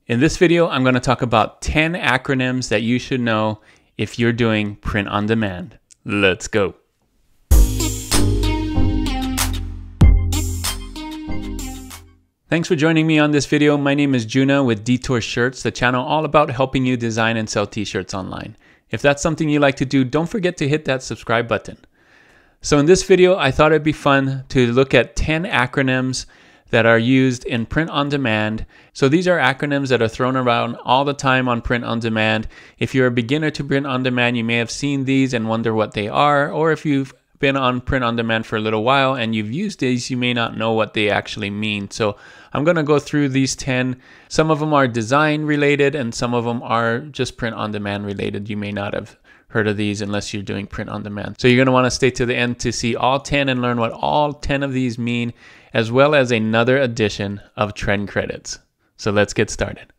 In this video, I'm going to talk about 10 acronyms that you should know if you're doing print on demand. Let's go. Thanks for joining me on this video. My name is Juna with Detour Shirts, the channel all about helping you design and sell t-shirts online. If that's something you like to do, don't forget to hit that subscribe button. So in this video, I thought it'd be fun to look at 10 acronyms that are used in print on demand. So these are acronyms that are thrown around all the time on print on demand. If you're a beginner to print on demand, you may have seen these and wonder what they are. Or if you've been on print on demand for a little while and you've used these, you may not know what they actually mean. So I'm going to go through these 10. Some of them are design related and some of them are just print on demand related. You may not have heard of these unless you're doing print on demand. So you're going to want to stay to the end to see all 10 and learn what all 10 of these mean, as well as another edition of trend credits. So let's get started.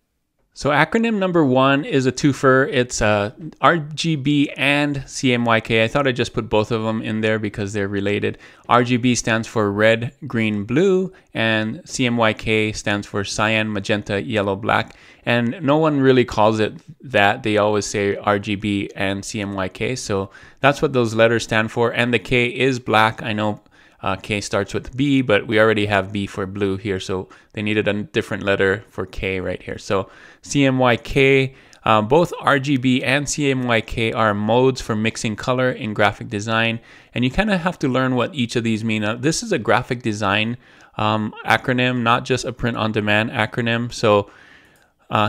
So acronym number 1 is a twofer. It's RGB and CMYK. I thought I'd just put both of them in there because they're related. RGB stands for red, green, blue, and CMYK stands for cyan, magenta, yellow, black. And no one really calls it that. They always say RGB and CMYK. So that's what those letters stand for. And the K is black. I know K starts with B, but we already have B for blue here, so they needed a different letter for K right here. So CMYK, both RGB and CMYK are modes for mixing color in graphic design, and you kind of have to learn what each of these mean. This is a graphic design acronym, not just a print-on-demand acronym. So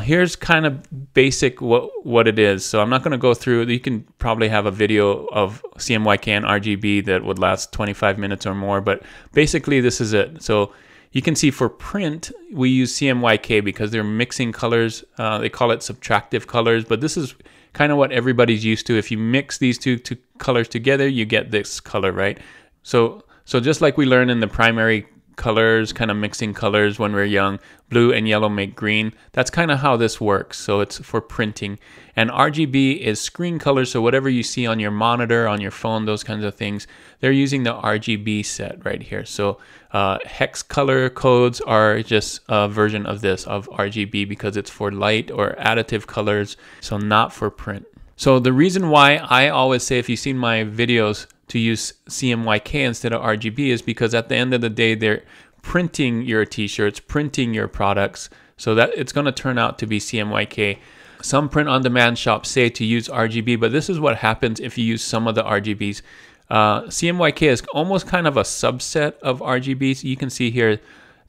here's kind of basic what it is. So I'm not going to go through. You can probably have a video of CMYK and RGB that would last 25 minutes or more, but basically this is it. So you can see for print, we use CMYK because they're mixing colors. They call it subtractive colors, but this is kind of what everybody's used to. If you mix these two colors together, you get this color, right? So just like we learned in the primary colors, kind of mixing colors when we're young, blue and yellow make green. That's kind of how this works. So it's for printing. And RGB is screen colors. So whatever you see on your monitor, on your phone, those kinds of things, they're using the RGB set right here. So hex color codes are just a version of this, of RGB, because it's for light or additive colors, so not for print. So the reason why I always say, if you've seen my videos, to use CMYK instead of RGB is because at the end of the day, they're printing your t-shirts, printing your products, so that it's going to turn out to be CMYK. Some print-on-demand shops say to use RGB, but this is what happens if you use some of the RGBs. CMYK is almost kind of a subset of RGB. So you can see here,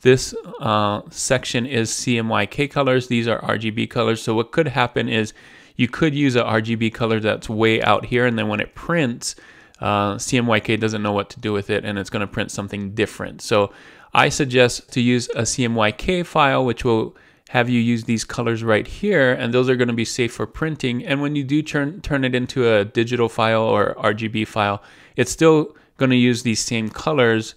this section is CMYK colors. These are RGB colors. So what could happen is you could use a RGB color that's way out here, and then when it prints, CMYK doesn't know what to do with it, and it's going to print something different. So I suggest to use a CMYK file, which will have you use these colors right here, and those are going to be safe for printing. And when you do turn it into a digital file or RGB file, it's still going to use these same colors,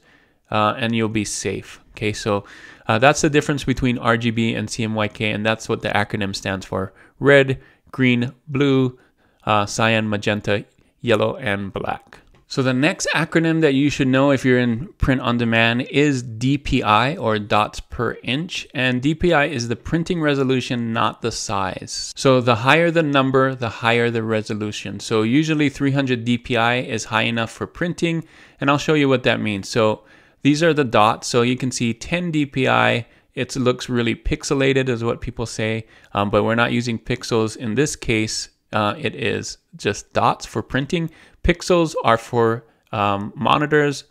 and you'll be safe. Okay, so that's the difference between RGB and CMYK, and that's what the acronym stands for: red, green, blue, cyan, magenta, yellow, and black. So the next acronym that you should know if you're in print on demand is DPI, or dots per inch. And DPI is the printing resolution, not the size. So the higher the number, the higher the resolution. So usually 300 DPI is high enough for printing, and I'll show you what that means. So these are the dots. So you can see 10 DPI. It looks really pixelated is what people say, but we're not using pixels in this case. It is just dots for printing. Pixels are for monitors.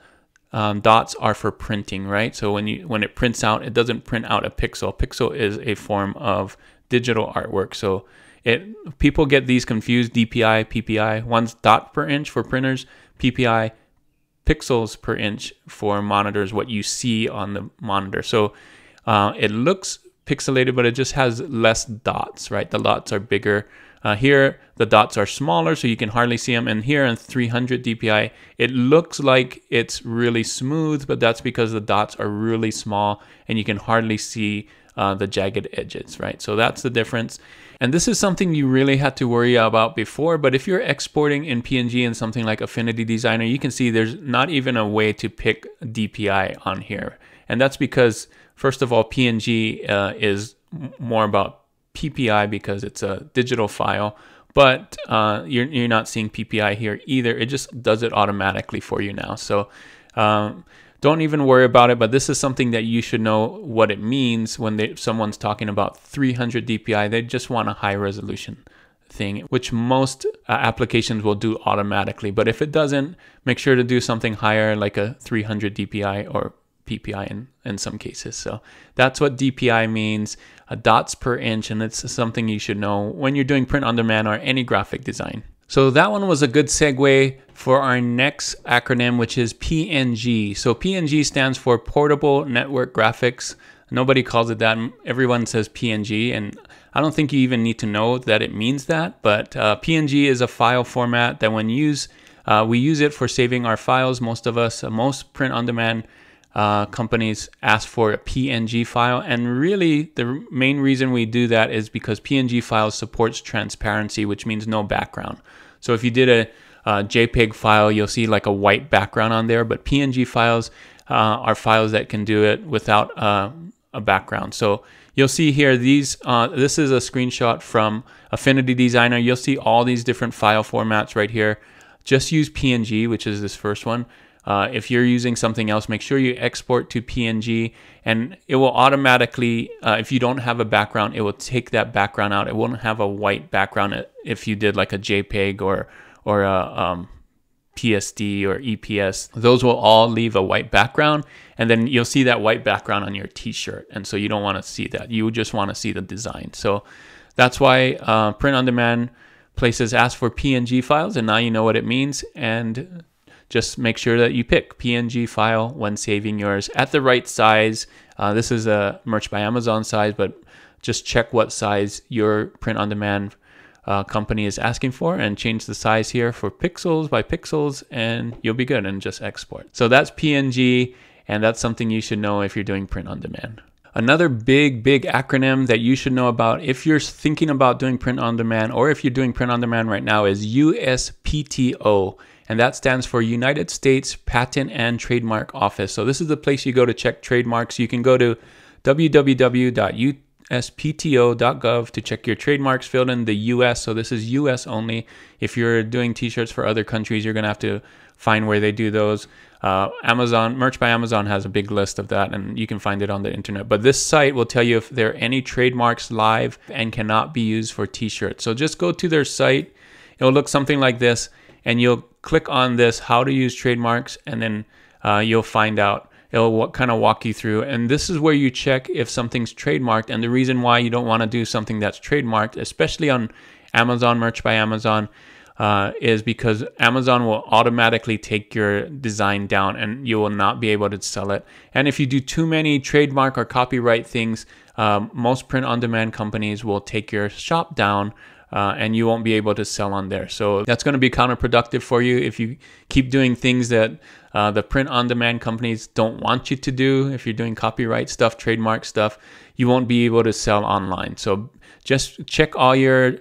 Dots are for printing, right? So when it prints out, it doesn't print out a pixel. Pixel is a form of digital artwork. So people get these confused: DPI, PPI. One's dot per inch for printers, PPI, pixels per inch for monitors, what you see on the monitor. So it looks pixelated, but it just has less dots, right? The dots are bigger. Here, the dots are smaller, so you can hardly see them. And here in 300 DPI, it looks like it's really smooth, but that's because the dots are really small and you can hardly see the jagged edges, right? So that's the difference. And this is something you really had to worry about before, but if you're exporting in PNG in something like Affinity Designer, you can see there's not even a way to pick DPI on here. And that's because, first of all, PNG is more about PPI because it's a digital file, but you're not seeing PPI here either. It just does it automatically for you now. So don't even worry about it, but this is something that you should know what it means when someone's talking about 300 DPI. They just want a high resolution thing, which most applications will do automatically. But if it doesn't, make sure to do something higher, like a 300 DPI or PPI in some cases. So that's what DPI means, dots per inch, and it's something you should know when you're doing print on demand or any graphic design. So that one was a good segue for our next acronym, which is PNG. So PNG stands for Portable Network Graphics. Nobody calls it that. Everyone says PNG, and I don't think you even need to know that it means that. But PNG is a file format that when we use it for saving our files. Most print-on-demand companies ask for a PNG file, and really the main reason we do that is because PNG files supports transparency, which means no background. So if you did a JPEG file, you'll see like a white background on there, but PNG files are files that can do it without a background. So you'll see here this is a screenshot from Affinity Designer. You'll see all these different file formats right here. Just use PNG, which is this first one. If you're using something else, make sure you export to PNG, and it will automatically, if you don't have a background, it will take that background out. It won't have a white background if you did like a JPEG or a PSD or EPS. Those will all leave a white background, and then you'll see that white background on your t-shirt. And so you don't want to see that. You just want to see the design. So that's why print-on-demand places ask for PNG files, and now you know what it means. And just make sure that you pick PNG file when saving yours at the right size. This is a Merch by Amazon size, but just check what size your print-on-demand company is asking for and change the size here for pixels by pixels, and you'll be good, and just export. So that's PNG, and that's something you should know if you're doing print-on-demand. Another big acronym that you should know about if you're thinking about doing print-on-demand, or if you're doing print-on-demand right now, is USPTO. And that stands for United States Patent and Trademark Office. So this is the place you go to check trademarks. You can go to www.uspto.gov to check your trademarks, filled in the US. So this is US only. If you're doing t-shirts for other countries, you're gonna have to find where they do those. Merch by Amazon has a big list of that, and you can find it on the internet. But this site will tell you if there are any trademarks live and cannot be used for t-shirts. So just go to their site. It'll look something like this, and you'll click on this, how to use trademarks, and then you'll find out. It'll kind of walk you through, and this is where you check if something's trademarked. And the reason why you don't want to do something that's trademarked, especially on Amazon, Merch by Amazon, is because Amazon will automatically take your design down, and you will not be able to sell it. And if you do too many trademark or copyright things, most print-on-demand companies will take your shop down, and you won't be able to sell on there. So that's going to be counterproductive for you if you keep doing things that the print-on-demand companies don't want you to do. If you're doing copyright stuff, trademark stuff, you won't be able to sell online. So just check all your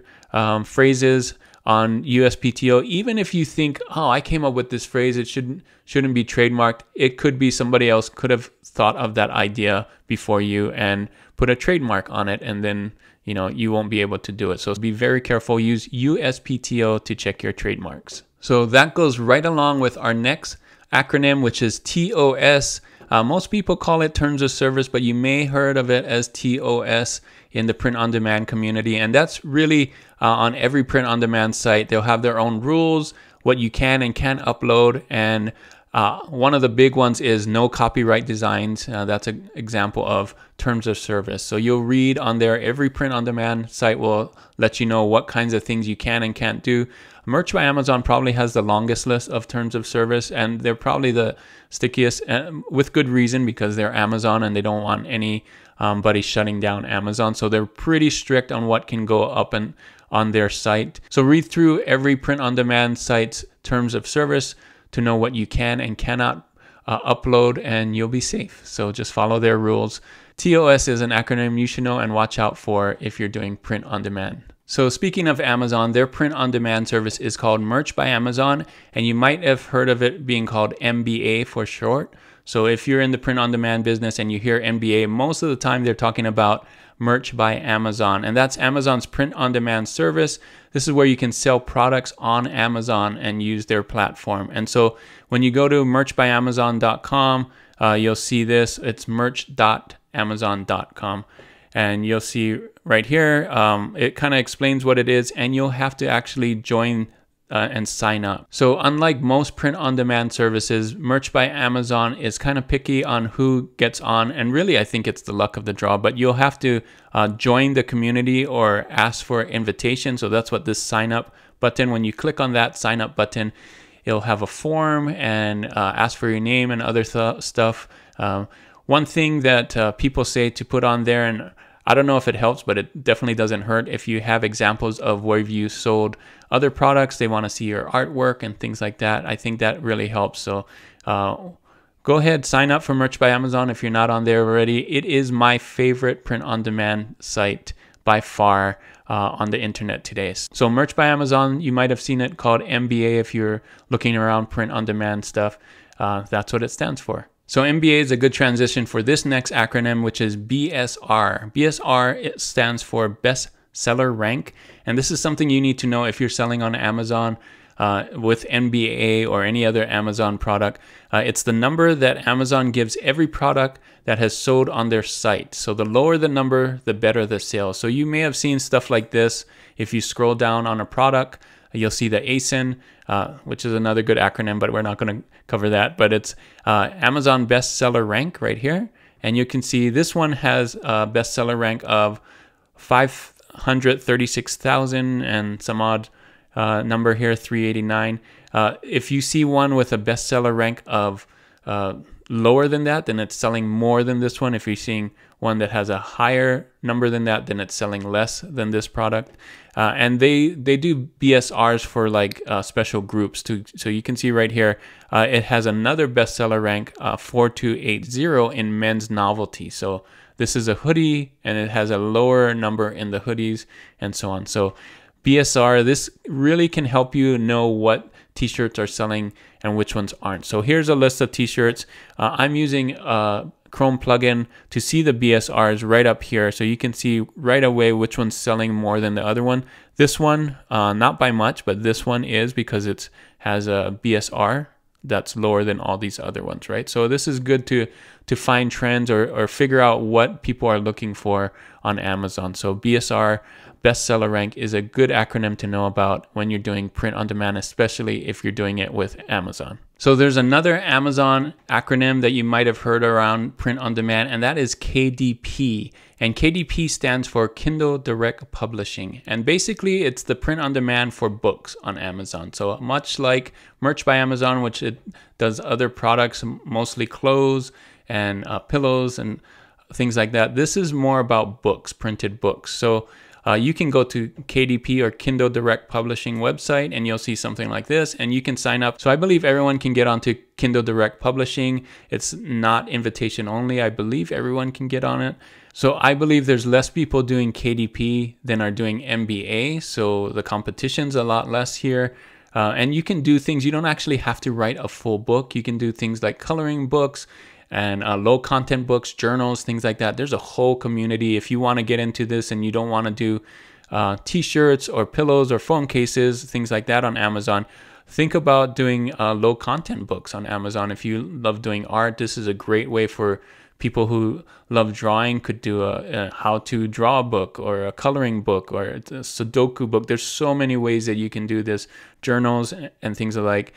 phrases on USPTO. Even if you think, oh, I came up with this phrase, it shouldn't be trademarked. It could be somebody else could have thought of that idea before you and put a trademark on it, and then you won't be able to do it. So be very careful. Use USPTO to check your trademarks. So that goes right along with our next acronym, which is TOS. Most people call it Terms of Service, but you may heard of it as TOS in the print-on-demand community. And that's really on every print-on-demand site. They'll have their own rules, what you can and can't upload. And one of the big ones is no copyright designs. That's an example of Terms of Service. So you'll read on there, every print-on-demand site will let you know what kinds of things you can and can't do. Merch by Amazon probably has the longest list of Terms of Service, and they're probably the stickiest, with good reason, because they're Amazon and they don't want anybody shutting down Amazon. So they're pretty strict on what can go up and on their site. So read through every print-on-demand site's Terms of Service to know what you can and cannot upload, and you'll be safe. So just follow their rules. TOS is an acronym you should know and watch out for if you're doing print on demand. So speaking of Amazon, their print on demand service is called Merch by Amazon, and you might have heard of it being called MBA for short. So if you're in the print on demand business and you hear MBA, most of the time they're talking about Merch by Amazon, and that's Amazon's print-on-demand service. This is where you can sell products on Amazon and use their platform. And so when you go to merchbyamazon.com, you'll see this. It's merch.amazon.com. And you'll see right here, it kind of explains what it is, and you'll have to actually join and sign up. So unlike most print-on-demand services, Merch by Amazon is kind of picky on who gets on, and really I think it's the luck of the draw, but you'll have to join the community or ask for an invitation. So that's what this sign up button, when you click on that sign up button, it'll have a form and ask for your name and other stuff. One thing that people say to put on there, and I don't know if it helps, but it definitely doesn't hurt, if you have examples of where you sold other products, they want to see your artwork and things like that. I think that really helps. So go ahead, sign up for Merch by Amazon if you're not on there already. It is my favorite print-on-demand site by far on the internet today. So Merch by Amazon, you might have seen it called MBA if you're looking around print-on-demand stuff. That's what it stands for. So MBA is a good transition for this next acronym, which is BSR. BSR, it stands for Best Seller Rank. And this is something you need to know if you're selling on Amazon with MBA or any other Amazon product. It's the number that Amazon gives every product that has sold on their site. So the lower the number, the better the sales. So you may have seen stuff like this. If you scroll down on a product, you'll see the ASIN, which is another good acronym, but we're not going to cover that. But it's Amazon bestseller rank right here. And you can see this one has a bestseller rank of 536,000 and some odd number here, 389. If you see one with a bestseller rank of lower than that, then it's selling more than this one. If you're seeing one that has a higher number than that, then it's selling less than this product. And they do BSRs for like special groups too. So you can see right here, it has another bestseller rank, 4280 in men's novelty. So this is a hoodie and it has a lower number in the hoodies and so on. So BSR, this really can help you know what t-shirts are selling and which ones aren't. So here's a list of t-shirts. I'm using Chrome plugin to see the BSRs right up here, so you can see right away which one's selling more than the other one. This one, not by much, but this one is, because it has a BSR that's lower than all these other ones, right? So this is good to find trends or figure out what people are looking for on Amazon. So BSR, bestseller rank, is a good acronym to know about when you're doing print on demand, especially if you're doing it with Amazon. So there's another Amazon acronym that you might have heard around print on demand, and that is KDP. And KDP stands for Kindle Direct Publishing. And basically it's the print on demand for books on Amazon. So much like Merch by Amazon, which it does other products, mostly clothes and pillows and things like that, this is more about books, printed books. So you can go to KDP or Kindle Direct Publishing website and you'll see something like this and you can sign up. So I believe everyone can get onto Kindle Direct Publishing. It's not invitation only. I believe everyone can get on it. So I believe there's less people doing KDP than are doing MBA. So the competition's a lot less here. And you can do things, you don't actually have to write a full book. You can do things like coloring books and low content books, journals, things like that. There's a whole community. If you want to get into this and you don't want to do t-shirts or pillows or phone cases, things like that on Amazon, think about doing low content books on Amazon. If you love doing art, this is a great way for people who love drawing, could do a how to draw book or a coloring book or a Sudoku book. There's so many ways that you can do this, journals and things alike.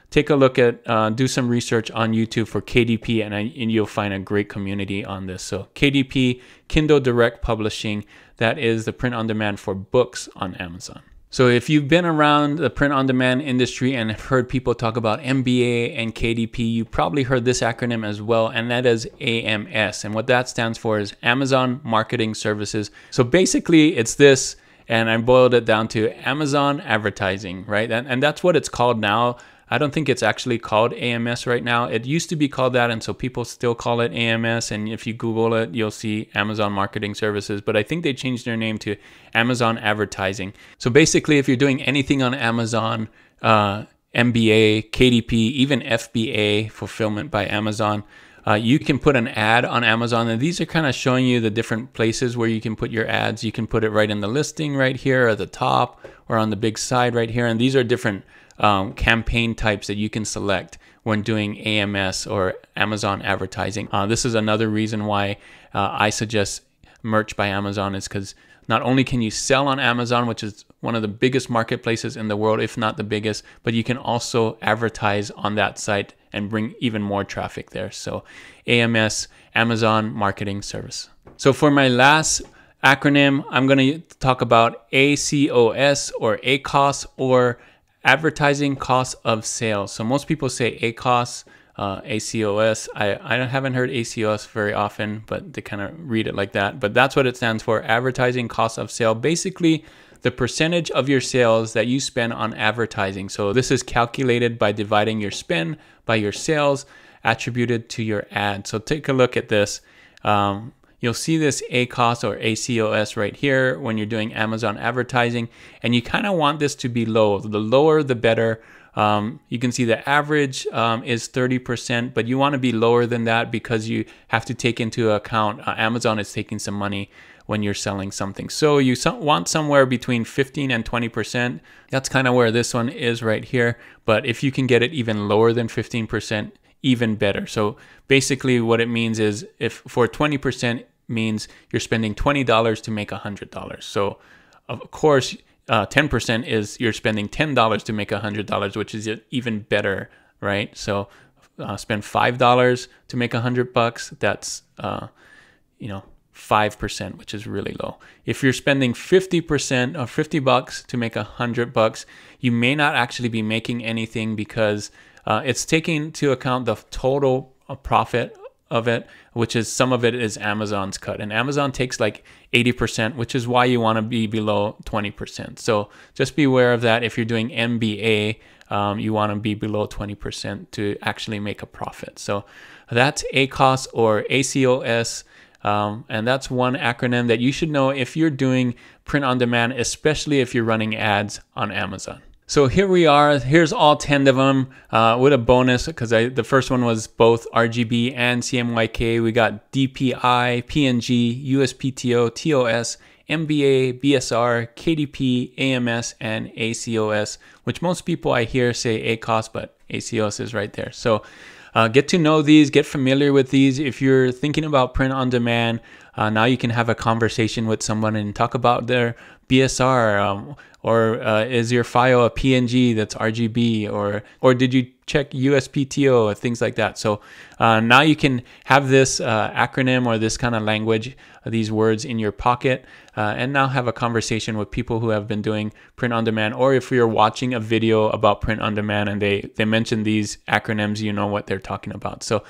Take a look at, do some research on YouTube for KDP and you'll find a great community on this. So KDP, Kindle Direct Publishing, that is the print on demand for books on Amazon. So if you've been around the print-on-demand industry and have heard people talk about MBA and KDP, you probably heard this acronym as well, and that is AMS. And what that stands for is Amazon Marketing Services. So basically it's this, and I boiled it down to Amazon Advertising, right? And that's what it's called now. I don't think it's actually called AMS right now. It used to be called that, and so people still call it AMS. And if you Google it, you'll see Amazon Marketing Services. But I think they changed their name to Amazon Advertising. So basically, if you're doing anything on Amazon, MBA, KDP, even FBA, Fulfillment by Amazon, You can put an ad on Amazon, and these are kind of showing you the different places where you can put your ads. You can put it right in the listing right here at the top, or on the big side right here. And these are different campaign types that you can select when doing AMS or Amazon advertising. This is another reason why I suggest Merch by Amazon, is because not only can you sell on Amazon, which is one of the biggest marketplaces in the world, if not the biggest, but you can also advertise on that site and bring even more traffic there. So AMS, Amazon Marketing Service. So for my last acronym, I'm going to talk about ACOS or ACOS, or Advertising Cost of Sales. So most people say ACOS, ACOS. I haven't heard ACOS very often, but they kind of read it like that. But that's what it stands for, Advertising Cost of Sale. Basically, the percentage of your sales that you spend on advertising. So this is calculated by dividing your spend by your sales attributed to your ad. So take a look at this. You'll see this ACOS or ACOS right here when you're doing Amazon advertising, and you kind of want this to be low. The lower, the better. You can see the average is 30%, but you want to be lower than that because you have to take into account Amazon is taking some money when you're selling something. So you want somewhere between 15 and 20%. That's kind of where this one is right here. But if you can get it even lower than 15%, even better. So basically what it means is, if for 20% means you're spending $20 to make $100. So of course, 10% is you're spending $10 to make $100, which is even better, right? So spend $5 to make $100. That's 5%, which is really low. If you're spending 50% or $50 to make $100, you may not actually be making anything, because it's taking into account the total profit of it, which is some of it is Amazon's cut, and Amazon takes like 80%, which is why you want to be below 20%. So just be aware of that. If you're doing MBA, you want to be below 20% to actually make a profit. So that's ACOS or ACOS. And that's one acronym that you should know if you're doing print on demand, especially if you're running ads on Amazon. So here we are. Here's all 10 of them with a bonus, because the first one was both RGB and CMYK. We got DPI, PNG, USPTO, TOS, MBA, BSR, KDP, AMS, and ACOS, which most people I hear say ACOS, but ACOS is right there. So get to know these, get familiar with these. If you're thinking about print on demand, now you can have a conversation with someone and talk about their BSR, or is your file a PNG that's RGB, or did you check USPTO, or things like that. So now you can have this acronym or this kind of language, these words in your pocket, and now have a conversation with people who have been doing print on demand. Or if you're watching a video about print on demand and they mention these acronyms, you know what they're talking about. So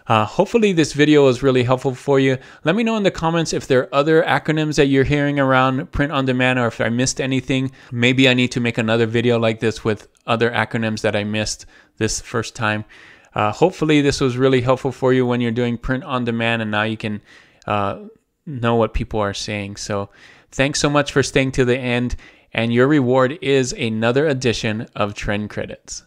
hopefully this video was really helpful for you. Let me know in the comments if there are other acronyms that you're hearing around print on demand, or if I missed anything. Maybe I need to make another video like this with other acronyms that I missed this first time. Hopefully this was really helpful for you when you're doing print on demand, and now you can know what people are saying. So thanks so much for staying to the end, and your reward is another edition of Trend Credits.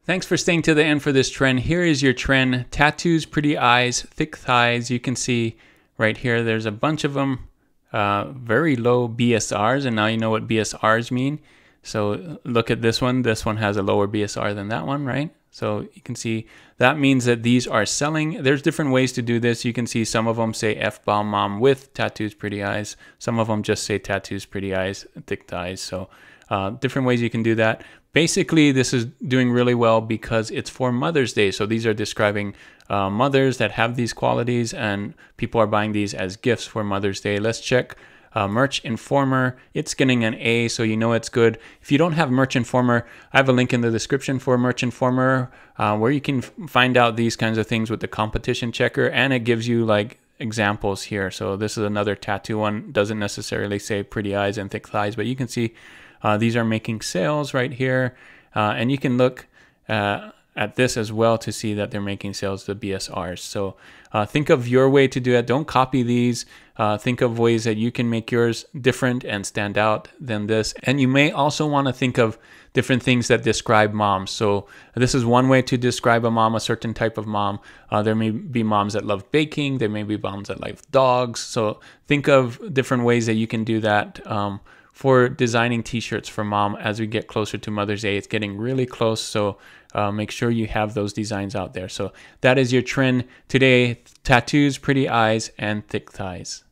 Thanks for staying to the end for this trend. Here is your trend: tattoos, pretty eyes, thick thighs. You can see right here, there's a bunch of them, very low BSRs, and now you know what BSRs mean. So look at this one. This one has a lower BSR than that one, right? So you can see that means that these are selling. There's different ways to do this. You can see some of them say F-bomb mom with tattoos, pretty eyes. Some of them just say tattoos, pretty eyes, thick thighs. So different ways you can do that. Basically, this is doing really well because it's for Mother's Day. So these are describing mothers that have these qualities, and people are buying these as gifts for Mother's Day. Let's check Merch Informer. It's getting an A, so you know it's good. If you don't have Merch Informer, I have a link in the description for Merch Informer where you can find out these kinds of things with the competition checker, and it gives you like examples here. So this is another tattoo one. Doesn't necessarily say pretty eyes and thick thighs, but you can see these are making sales right here, and you can look at this as well to see that they're making sales to BSRs. So think of your way to do it. Don't copy these. Think of ways that you can make yours different and stand out than this. And you may also want to think of different things that describe moms. So this is one way to describe a mom, a certain type of mom. There may be moms that love baking. There may be moms that like dogs. So think of different ways that you can do that for designing t-shirts for mom as we get closer to Mother's Day. It's getting really close, so make sure you have those designs out there. So that is your trend today: tattoos, pretty eyes, and thick thighs.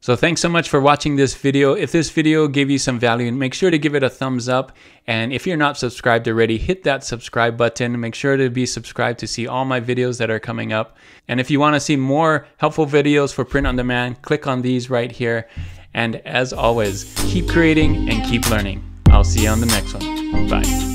So thanks so much for watching this video. If this video gave you some value, make sure to give it a thumbs up. And if you're not subscribed already, hit that subscribe button. Make sure to be subscribed to see all my videos that are coming up. And if you want to see more helpful videos for print on demand, click on these right here. And as always, keep creating and keep learning. I'll see you on the next one. Bye.